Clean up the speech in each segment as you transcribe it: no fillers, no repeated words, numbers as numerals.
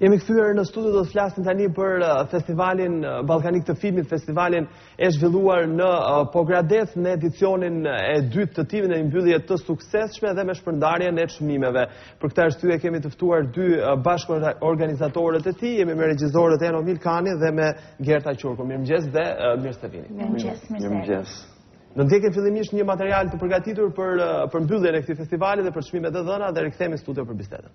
Jemi kthyer në studio, do të flasim tani për festivalin Ballkanik të filmit. Festivali e zhvilluar në Pogradec në edicionin e dytë të tij, në një mbyllje të suksesshme dhe me shpërndarjen e çmimeve. Për këtë arsye kemi të ftuar dy bashkëorganizatorët e tij, jemi me regjisorët Eno Milkani dhe me Gerta Qurku. Mirëmëngjes dhe mirë se vini. Mirëmëngjes. Do ndjekim fillimisht një material të përgatitur për mbylljen e këtij festivali dhe për çmimet e dhëna dhe rikthehemi në studio për bisedën.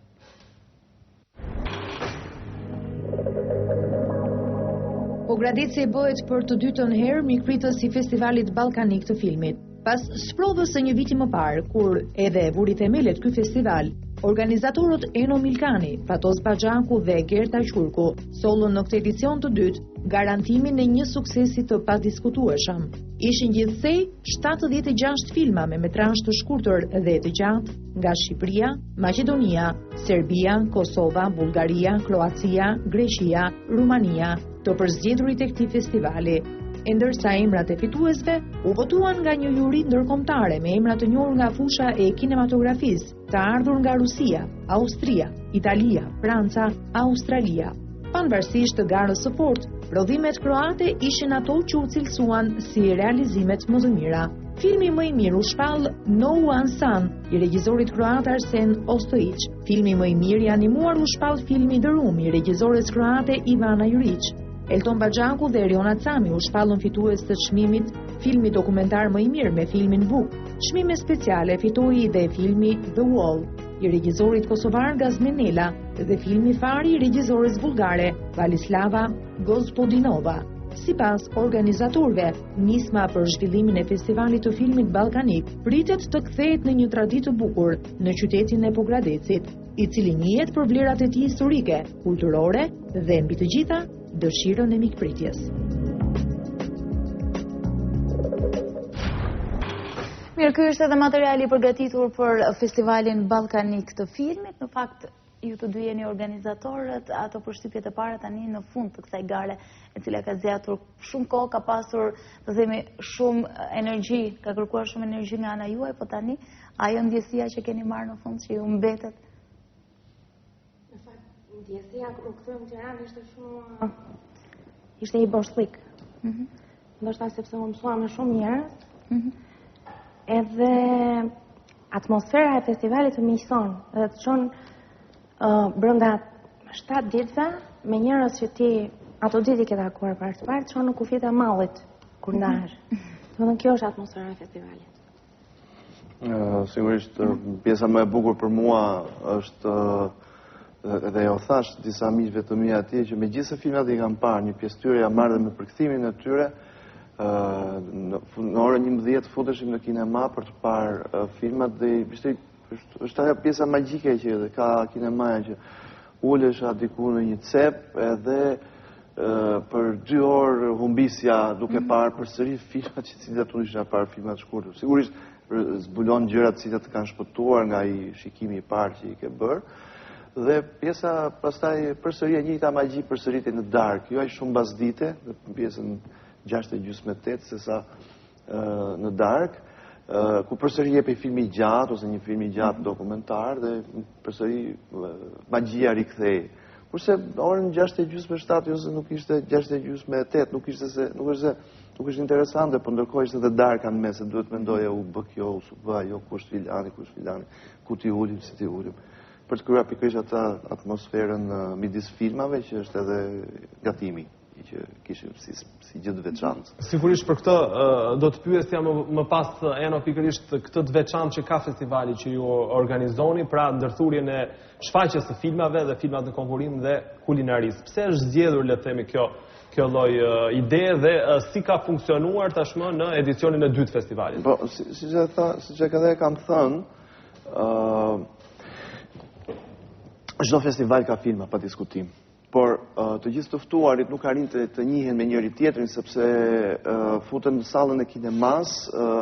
Pogradeci bëhet për të dytën herë mikpritës i festivalit Ballkanik të filmit. Pas sprovës së një viti më parë, kur edhe vuri themelet ky festival, organizatorët Eno Milkani, Fatos Baxhaku dhe Gerta Qurku sollën në këtë edicion të dytë garantimin e një suksesi të padiskutueshëm. Ishin gjithsej 76 filma me metrazh të shkurtër dhe të gjatë nga Shqipëria, Maqedonia, Serbia, Kosova, Bullgaria, Kroacia, Greqia, Rumania, të përzgjedhurit e këtij festivali. E ndërsa emrat e fituesve u votuan nga një juri ndërkombëtare me emra të njohur nga fusha e kinematografisë, të ardhur nga Rusia, Austria, Italia, Franca, Australia. Pavarësisht të garës së fortë, prodhimet kroate ishin ato që u cilësuan si realizimet më të mira. Filmi më i mirë u shpall No One Sun, i regjisorit kroat Arsen Ostojić. Filmi më i mirë i animuar u shpall filmi The Room, i regjizores kroate Ivana Jurić. Elton Baxhaku dhe Riona Cami u shpallën fitues të çmimit filmi dokumentar më i mirë me filmin Vuk. Çmime speciale fitoi dhe filmi The Wall, i regjisorit kosovar Gazmenela, dhe filmi Fari i regjizores bullgare Valislava Gospodinova. Sipas organizatorëve, nisma për zhvillimin e festivalit të filmit Ballkanik pritet të kthehet në një traditë të bukur në qytetin e Pogradecit, i cili njihet për vlerat e tij historike, kulturore dhe mbi të gjitha dëshirën e mikpritjes. Mirë, ky është edhe materiali i përgatitur për festivalin Ballkanik të filmit. Në fakt, ju të dy jeni organizatorët, ato përshtypjet e para tani në fund të kësaj gare, e cila ka zgjatur shumë kohë, ka pasur, të themi, shumë energji, ka kërkuar shumë energji nga ana juaj, po tani ajo ndjesia që keni marrë në fund që ju mbetet. Në fakt, ndjesia kur u kthyem në Tiranë ishte shumë, ishte i boshlik. Ndoshta sepse u mësua me shumë njerëz. Edhe atmosfera e festivalit të miqëson, edhe të çon brenda 7 ditëve me njerëz që ti ato ditë ke takuar para të parë, çon në kufit e mallit kur ndahesh. Domethënë kjo është atmosfera e festivalit. Sigurisht pjesa më e bukur për mua është edhe jo thash disa miqve të mi atje që megjithëse filmat i kam parë, një pjesë tyre jam marrë dhe me përkthimin e tyre. Në orën 11 futeshim në kinema për të parë filmat dhe është ajo pjesa magjike që ka kinemaja që ulesha diku në një cep edhe për 2 orë humbisja duke parë përsëri filmat që cilat unë isha parë filmat shkurtër. Sigurisht zbulon gjërat cilat të kanë shpëtuar nga i shikimi i parë që i ke bërë. Dhe pjesa pastaj përsëri e njëjta magji përsëritej në dark, jo ai shumë basdite, në pjesën 6:38 sesa në dark, ku përsëri jep filmi i gjatë ose një film i gjatë dokumentar dhe përsëri magjia rikthehej. Kurse orën 6:47 ose nuk ishte 6:48, nuk ishte interesante, por ndërkohë ishte edhe dark në mes, duhet mendoje u bë kjo, u bë ajo, kush filani, ku ti ulim, si ti ulim. Për të krijuar pikërisht atë atmosferën midis filmave që është edhe gatimi që kishim si gjë të veçantë. Sigurisht për këtë do të pyesja më pas Eno pikërisht këtë të veçantë që ka festivali që ju organizoni, pra ndërthurjen e shfaqjes së filmave dhe filmat në konkurrim dhe kulinarisë. Pse është zgjedhur, le të themi, kjo lloj ide dhe si ka funksionuar tashmë në edicionin e dytë të festivalit? Po, siç edhe kam thënë, çdo festival ka filma pa diskutim. Por të gjithë të ftuarit nuk arrin të njihen me njëri tjetrin sepse futen në sallën e kinemas,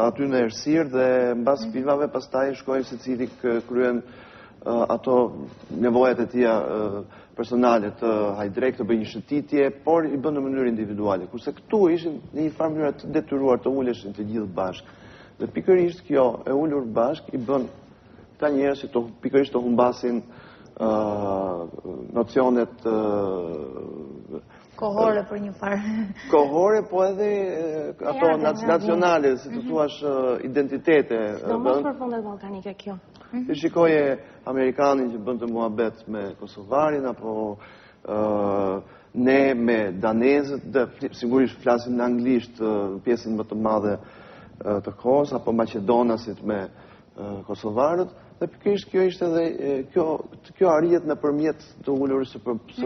aty në errësirë dhe mbas filmave pastaj shkojnë secili kryen ato nevojat e tija personale, të haj drejt, të bëjnë një shëtitje, por i bën në mënyrë individuale. Kurse këtu ishin në një farë mënyrë të detyruar të uleshin të gjithë bashkë Dhe pikërisht kjo e ullur bashk i bën këta njerëz që pikërisht të humbasin nocionet kohore për një farë. Kohore, po edhe ato nacionale, si të thuash identitete. Do mos përfundet ballkanike kjo. Ti shikoje Amerikanin që bën të muhabet me Kosovarin, apo ne me danezët, dhe sigurisht flasin në anglisht pjesën më të madhe të kohës, apo Maqedonasit me kosovarët, dhe pikërisht kjo ishte edhe kjo arrihet nëpërmjet të ulurës së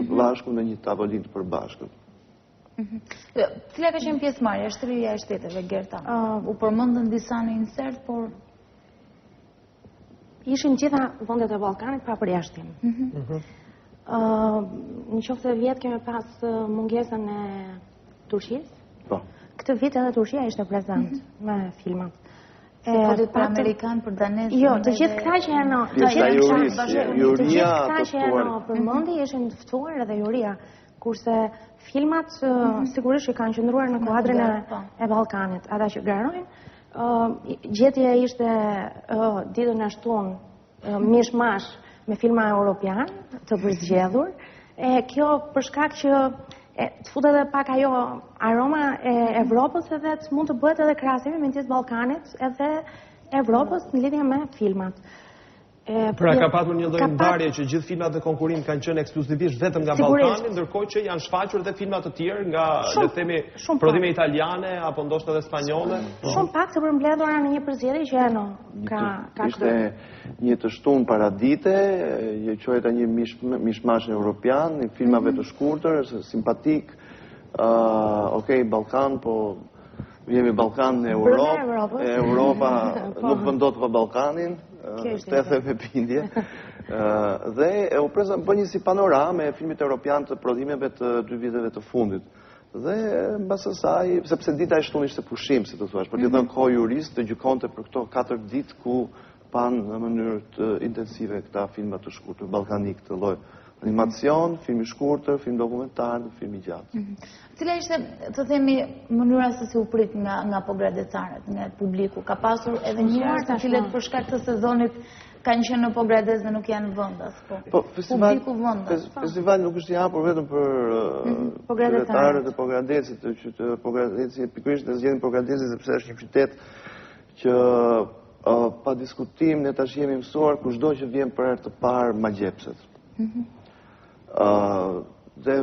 bashku në një tavolinë të përbashkët. Cila ka qenë pjesëmarrja e Shtrirja e Shteteve, Gerta? U përmendën disa në insert, por ishin gjitha vendet e Ballkanit pa përjashtim. Në qoftë vjet kemi pas mungesën e Turqisë. Po. Këtë vit edhe Turqia ishte prezant me filmat. Se kodit për Amerikan, për Danez. Jo, të gjithë këta që janë përmendi ishin të ftuar edhe juria, kurse filmat sigurisht që kanë qëndruar në kuadrin e Ballkanit. Ata që garojnë, gjetje ishte ditën e shtunë mishmash me filma europian të përzgjedhur. Kjo për shkak që të futet edhe pak ajo aroma e Evropës, edhe të mund të bëhet edhe krahasimi mes Ballkanit edhe Evropës në lidhje me filmat. Pra ka patur një lloj ndarje që gjithë filmat e konkurimit kanë qenë ekskluzivisht vetëm nga Ballkani, ndërkohë që janë shfaqur edhe filma të tjerë nga, le të themi, prodhime italiane apo ndoshta edhe spanjolle. Shumë pak të përmbledhura në një përzgjedhje që ka ishte një të shtunë paradite, që quhet një mishmash europian, një filmave të shkurtër, simpatik. Okej, Ballkan, po jemi Ballkan në Europë. Europa nuk bën dot pa Ballkanin. Shtete me bindje. Dhe u bën një si panorame e filmit europian të prodhimeve të 2 viteve të fundit. Dhe mbas asaj, sepse dita e shtunë ishte pushim, si të thuash, për të dhënë kohë jurist të gjykonte për këto 4 ditë ku pan në mënyrë të intensive këta filma të shkurtër ballkanik të lloj animacion, film i shkurtër, film dokumentar, film i gjatë. Cila ishte, të themi, mënyra se si u prit nga pogradecarët, nga publiku? Ka pasur edhe njerëz të cilët për shkak të sezonit kanë qenë në Pogradec dhe nuk janë vendas, po publiku vendas. Festivali nuk është i hapur vetëm për qytetarët e Pogradecit, Pogradeci pikërisht ne zgjedhim Pogradecin sepse është një qytet që pa diskutim ne tash jemi mësuar kushdo që vjen për herë të parë ma gjepset. Dhe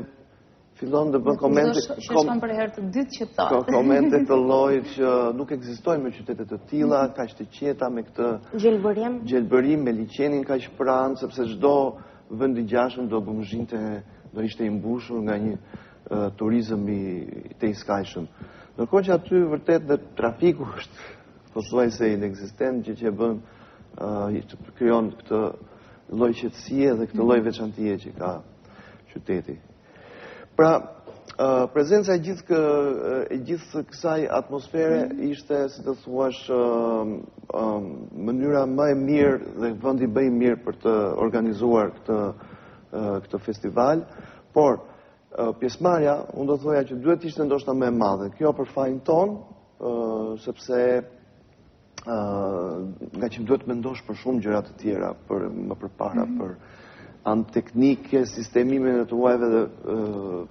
fillon të bën komente për herë të dytë që thotë. Komente të llojit që nuk ekzistojnë me qytete të tilla, kaq të qeta me këtë gjelbërim me liçenin kaq pranë, sepse çdo vend i gjashëm do do ishte i mbushur nga një turizëm i tejskajshëm. Ndërkohë që aty vërtet dhe trafiku është pothuajse inekzistent, që e bën të krijon këtë lloj qetësie dhe këtë lloj veçantie që ka qyteti. Pra, prezenca e gjithë kësaj atmosfere ishte, si të thuash, mënyra më e mirë dhe vendi më i mirë për të organizuar këtë festival, por pjesëmarrja, unë do thoja që duhet ishte ndoshta më e madhe. Kjo për fajin ton, sepse nga që duhet mendosh për shumë gjëra të tjera më përpara, për anë teknike, sistemime në të uajve dhe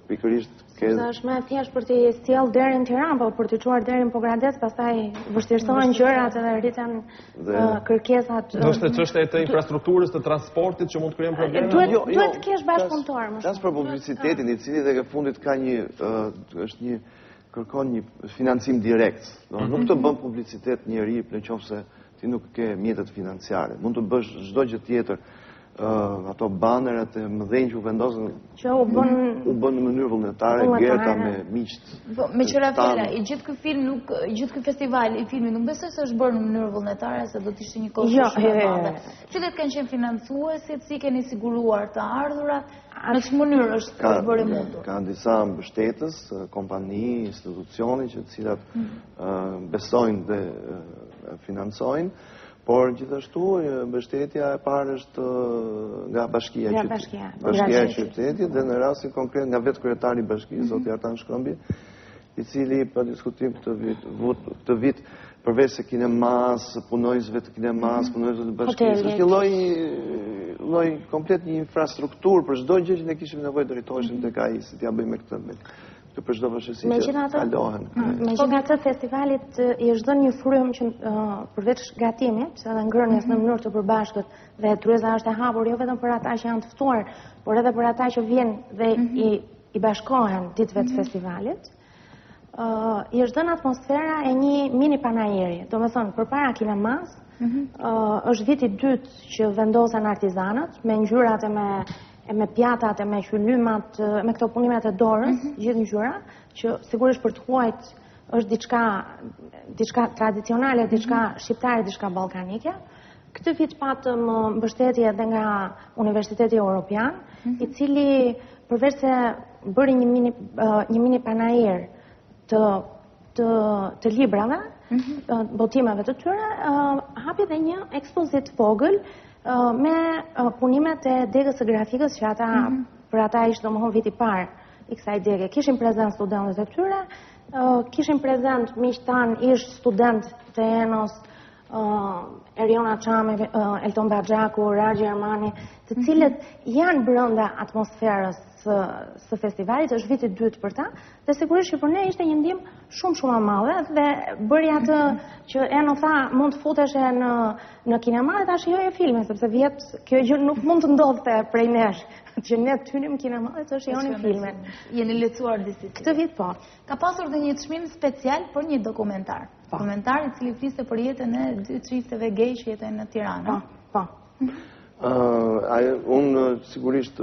pikërisht është më e thjeshtë për t'i sjellë deri në Tiranë, po për t'i çuar deri në Pogradec, pastaj vështirësohen gjërat edhe rriten kërkesat. Është çështja e infrastrukturës, të transportit që mund të krijojë probleme. Duhet të kesh bashkëpunëtor më shumë. Flas për publicitetin, i cili dhe fundit ka kërkon një financim direkt. Nuk të bën publicitet njeri në qoftë se ti nuk ke mjetet financiare. Mund të bësh çdo gjë tjetër. Ato baneret e mëdhenj që u vendosën që u bën në mënyrë vullnetare, Gerta me miqt. Me qëra fjala, i gjithë ky film nuk, i gjithë ky festival i filmit nuk besoj se është bërë në mënyrë vullnetare, se do të ishte një kohë shumë e madhe. Cilët kanë qenë financuesit, si keni siguruar të ardhurat, në çfarë mënyrë është bërë mundur? Kanë disa mbështetës, kompani, institucione që të cilat besojnë dhe financojnë. Por gjithashtu mbështetja e parë është nga Bashkia e Qytetit dhe në rastin konkret nga vetë kryetari i bashkisë, zoti Artan Shkëmbje, i cili pa diskutim këtë vit përveç se kinemas, punojnësve të kinemas, punojnësve të bashkisë, është një lloj komplet një infrastrukturë për çdo gjë që ne kishim nevojë të drejtoheshim tek ai, si t'ja bëjmë këtë për çdo vështirësi që kalohen. Megjithatë, festivalit i është dhënë një frym që përveç gatimit, edhe ngrënies në mënyrë të përbashkët dhe tryeza është e hapur jo vetëm për ata që janë të ftuar, por edhe për ata që vijnë dhe i bashkohen ditëve të festivalit. I është dhënë atmosfera e një mini panajeri. Do me thënë, përpara kinemas, është viti dytë që vendosen artizanët, me ngjyrat e me pjatat, e me qylymat, me këto punimet e dorës, gjithë ngjyra, që sigurisht për të huajt është diçka tradicionale, diçka shqiptare, diçka ballkanike. Këtë vit patëm mbështetje edhe nga Universiteti Europian, i cili përveç se bëri një mini panajer të librave, botimeve të tyre, hapi dhe një ekspozit vogël me punimet e degës së grafikës që për ata ishtë domethënë viti parë i kësaj dege. Kishin prezent studentët e tyre, kishin prezent miqtan ish student të Enos, Eriona Çami, Elton Baxhaku, Ragji Armani, të cilët janë brenda atmosferës së festivalit, është viti dytë për ta, dhe sigurisht që për ne ishte një ndihmë shumë e madhe dhe bëri atë që Eno tha mund të futeshe në kinema dhe ta shijoje filme, sepse vjet kjo gjë nuk mund të ndodhte prej nesh, që ne të hynim kinema dhe të shijonim filme. Jeni lecuar disi. Këtë vit po. Ka pasur dhe një çmim special për një dokumentar. Dokumentar i cili fliste për jetën e dy çifteve gay që jetojnë në Tiranë. Po. Unë sigurisht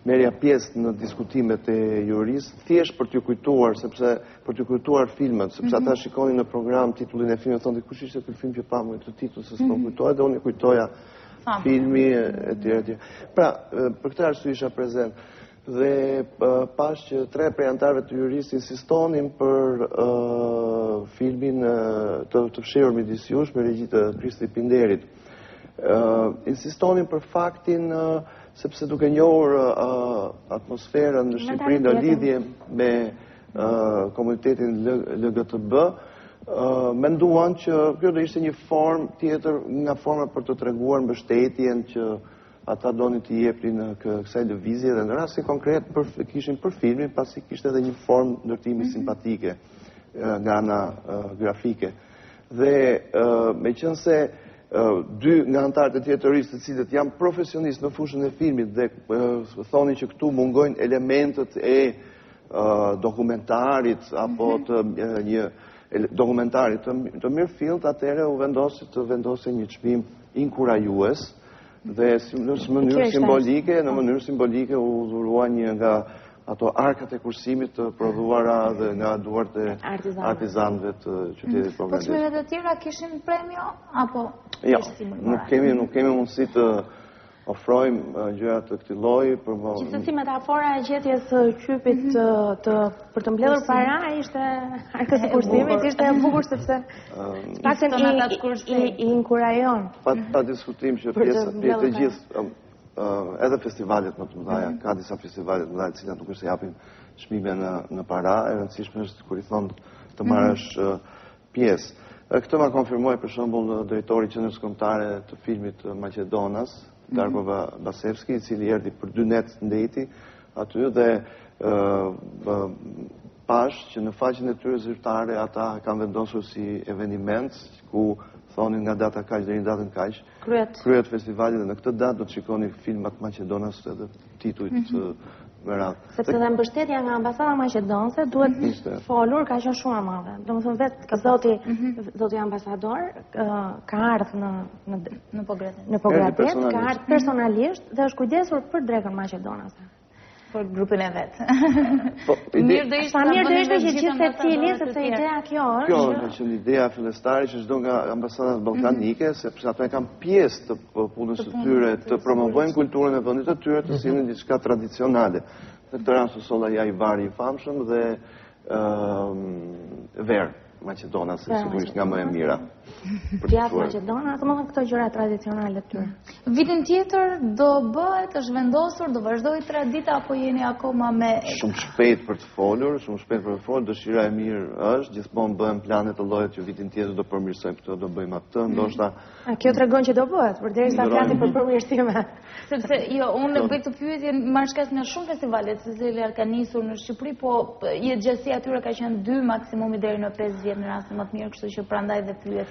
merja pjesë në diskutimet e jurisë, thjesht për t'ju kujtuar, për t'ju kujtuar filmet, sepse ata shikonin në program titullin e filmit, thonë kush ishte ky film që pamë këtë titull, se s'po kujtohet, dhe unë i kujtoja filmi etj. Pra, për këtë arsye isha prezent. Dhe pas që 3 prej anëtarëve të jurisë insistonin për filmin të fshehur midis jush me regji të Kristi Pinderit. Insistonin për faktin sepse duke njohur atmosferën në Shqipëri në lidhje me komunitetin LGTB, menduan që kjo do ishte një formë tjetër nga forma për të treguar mbështetjen që ata donin të jepnin në kësaj lëvizje dhe në rastin konkret kishin për filmin, pasi kishte edhe një formë ndërtimi simpatike nga ana grafike. Dhe meqense dy nga anëtarët e tjetërisë të cilët janë profesionistë në fushën e filmit dhe thonin që këtu mungojnë elementet e dokumentarit apo të një dokumentarit të mirë fillt, atëherë u vendosi një çmim inkurajues dhe në mënyrë simbolike u dhurua një nga ato arkat e kursimit të prodhuara dhe nga duart e artizanëve të qytetit Po çmimet e tjera kishin premio apo jo, nuk kemi mundësi të ofrojmë gjëra të këtij lloji për Gjithsesi metafora e gjetjes së qypit për të mbledhur para ishte arkës së kursimit, ishte e bukur sepse paktën i inkurajon. Pa diskutim që pjesë të gjithë edhe festivalet më të mëdha, ka disa festivalet më të mëdha të cilat nuk është se japin çmime në para, e rëndësishme është kur i thonë të marrësh pjesë. Këtë ma konfirmoi për shembull drejtori i Qendrës Kombëtare të filmit Maqedonas, Darko Basevski, i cili erdhi për 2 net ndeti aty dhe pash që në faqen e tyre zyrtare ata kanë vendosur si eveniment ku thonin nga data kaq deri në datën kaq kryet festivali dhe në këtë datë do të shikoni filmat Maqedonas edhe titujt me radhë. Sepse dhe mbështetja nga ambasada maqedonse duhet folur ka qenë shumë e madhe. Domethënë vetë zoti ambasador ka ardhur në Pogradet, ka ardhur personalisht dhe është kujdesur për drekën maqedonase. Për grupin e vetë. Mirë do ishte që gjithë secili, sepse ideja kjo është. Kjo është një ideja fillestare që çdo nga ambasadat ballkanike, sepse ato kanë pjesë të punës së tyre të promovojnë kulturën e vendit të tyre, të sillin diçka tradicionale. Në këtë rast Solla i Vari i famshëm dhe Ver, Maqedonase sigurisht nga më e mira. Djathtë Maqedona, të më thënë këto gjëra tradicionale të tyre. Vitin tjetër do bëhet, është vendosur, do vazhdoj tradita apo jeni akoma me... Shumë shpejt për të folur, dëshira e mirë është, gjithmonë bëhen plane të llojet që vitin tjetër do përmirësojmë këtë, do bëjmë atë, ndoshta... Kjo tregon që do bëhet, përderisa flasim për përmirësime. Sepse, jo, unë bëj këtë pyetje marr shkas nga shumë festivalet, se cilat kanë nisur në Shqipëri, po jetëgjatësia atyre ka qenë 2, maksimumi deri në 5 vjet në rastin më të mirë, kështu që prandaj dhe pyet.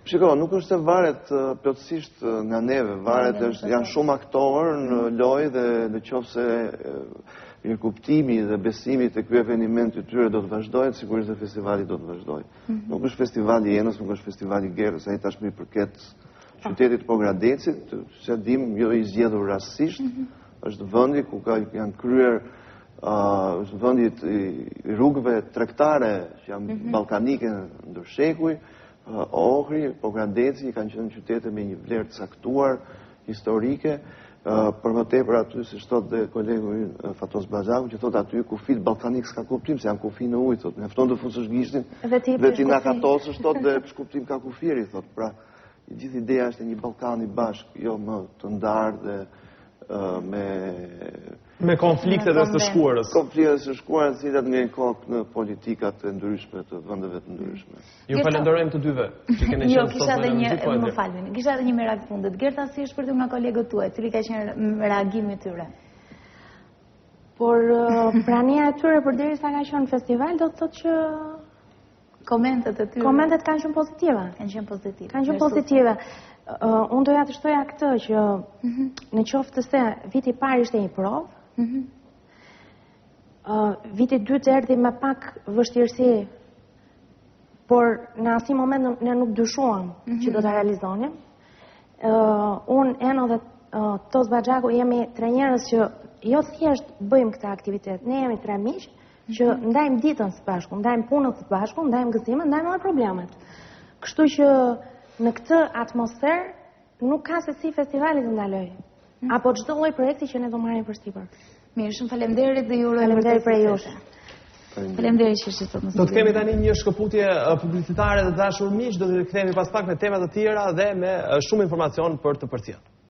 Shiko, nuk është se varet plotësisht nga neve, janë shumë aktorë në lojë dhe në qoftë se mirëkuptimi dhe besimi të ky eveniment të tyre do të vazhdojnë, sigurisht se festivali do të vazhdojë. Nuk është festivali Jenës, nuk është festivali Gerës, ai tashmë i përket qytetit Pogradecit, se dim, jo i zgjedhur rastësisht, është vendi ku janë kryer, është vendi i rrugëve tregtare që janë ballkanike ndër shekuj. Ohri, Pogradeci kanë qenë qytete me një vlerë të caktuar historike, për më tepër aty, si thot dhe kolegu Fatos Bazaku, që thot aty kufit ballkanik s'ka kuptim, se janë kufi në ujë, thot, mjafton të fusësh gishtin dhe ti na katosësh, thot, dhe shkuptim ka kufiri, thot. Pra, gjithë ideja është një Ballkan i bashk, jo më të ndarë dhe me konfliktet e së shkuarës. Konfliktet e së shkuarës, të cilat ngjen kokë në politikat e ndryshme të vendeve të ndryshme. Ju falenderojmë të dyve që keni qenë sot me ne. Më falni. Kisha edhe një merak fundit. Gerta, si është për ty nga kolegët tuaj, cili ka qenë reagimi i tyre? Por prania e tyre përderisa ka qenë në festival, do të thotë që komentet e tyre. Komentet kanë qenë pozitive. Kanë qenë pozitive. Unë doja të shtoja këtë që në qoftë se viti i parë ishte një provë, viti i dytë erdhi me pak vështirësi, por në asnjë moment ne nuk dyshuam që do ta realizonim. Unë Eno dhe Tos Baxhaku jemi tre njerëz që jo thjesht bëjmë këtë aktivitet, ne jemi tre miq që ndajmë ditën së bashku, ndajmë punën së bashku, ndajmë gëzimet, ndajmë edhe problemet. Kështu që në këtë atmosferë nuk ka se si festivali të ndaloj, apo çdo lloj projekti që ne do marrim përsipër. Mirë, shumë faleminderit dhe ju uroj faleminderit për ju. Faleminderit që ishit sot në studio. Do të kemi tani një shkëputje publicitare të dashur miq, do të rikthehemi pas pak me tema të tjera dhe me shumë informacion për të përcjellë.